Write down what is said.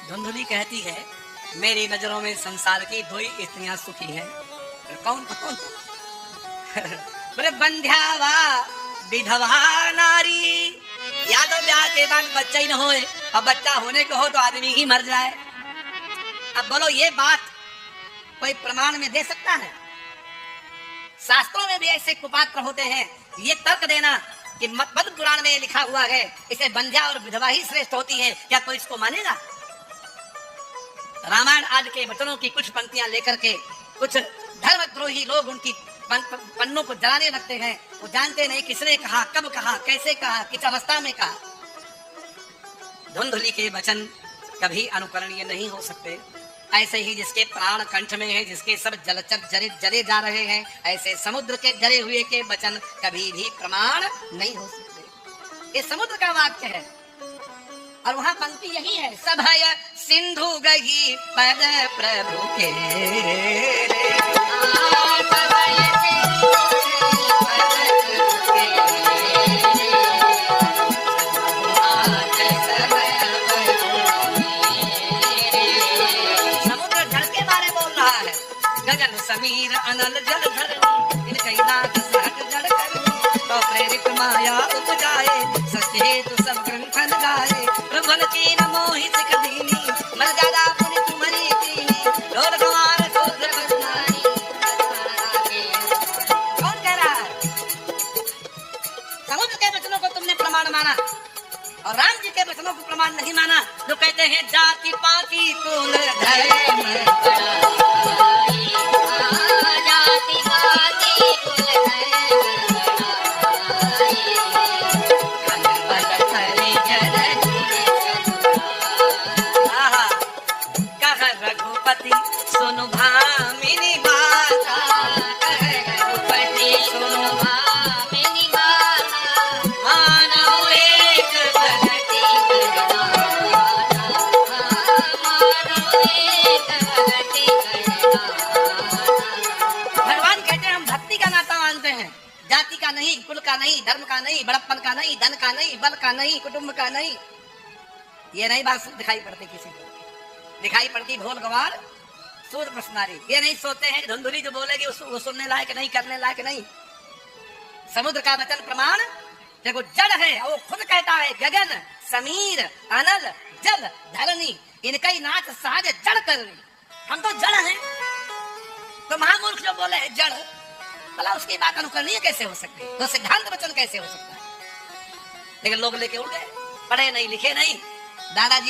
धुंधुली कहती है, मेरी नजरों में संसार की दो ही स्त्रियां सुखी हैं। कौन कौन? बोले बंध्यावा विधवा नारी। या तो ब्याह के बाद बच्चा ही न होए, और बच्चा होने को हो तो आदमी ही मर जाए। अब बोलो ये बात कोई प्रमाण में दे सकता है? शास्त्रों में भी ऐसे कुपात्र होते हैं। ये तर्क देना कि पद्म पुराण में लिखा हुआ है इसे बंध्या और विधवा ही श्रेष्ठ होती है, क्या कोई इसको मानेगा? रामायण आदि के वचनों की कुछ पंक्तियां लेकर के कुछ धर्मद्रोही लोग उनकी पन्नों को जलाने लगते हैं। वो जानते नहीं किसने कहा, कब कहा, कैसे कहा, किस अवस्था में कहा। धुंधुली के वचन कभी अनुकरणीय नहीं हो सकते। ऐसे ही जिसके प्राण कंठ में है, जिसके सब जलचर जले जा रहे हैं, ऐसे समुद्र के जले हुए के वचन कभी भी प्रमाण नहीं हो सकते। ये समुद्र का वाक्य है और वहां पंक्ति यही है, सभय सिंधु गही पद प्रभु के। गगन समीर अनल जल धर इनकई नाथ सहज जड़ कर तो प्रेरित माया उपजाए सत्य हेतु सब ग्रंथन गाए प्रभुन चीन मोहि सिख दीनी मर जादा पुनि तुम्हारी कीनी रोर गवार शूद्र बदनाई। कौन कह रहा है? समुद्र के वचनों को तुमने प्रमाण माना और राम जी के वचनों को प्रमाण नहीं माना। जो कहते हैं जाति पाति कुल धर्म सुनो भामिनी बाता, रघुपति सुनो भामिनी बाता, मानव एक भगति करना, मानव एक भगति करना। भगवान कहते हैं हम भक्ति का नाता मानते हैं, जाति का नहीं, कुल का नहीं, धर्म का नहीं, बड़प्पन का नहीं, धन का नहीं, बल का नहीं, कुटुंब का नहीं। ये नहीं बात दिखाई पड़ती किसी को। दिखाई पड़ती भोल गवार सूर्य प्रश्नारी। ये नहीं सोचते हैं धुंधुली जो बोलेगी वो सुनने लायक नहीं, करने लायक नहीं। समुद्र का वचन प्रमाण देखो जड़ है, वो खुद कहता है गगन समीर अनल जल धरनी इनका ही नाच सहज जड़ करनी। हम तो जड़ हैं। तो महामूर्ख जो बोले है जड़, भला उसकी बात अनुकरणीय कैसे हो सकती है? तो सिद्धांत वचन कैसे हो सकता है? लेकिन लोग लेके उड़ गए, पढ़े नहीं लिखे नहीं। दादाजी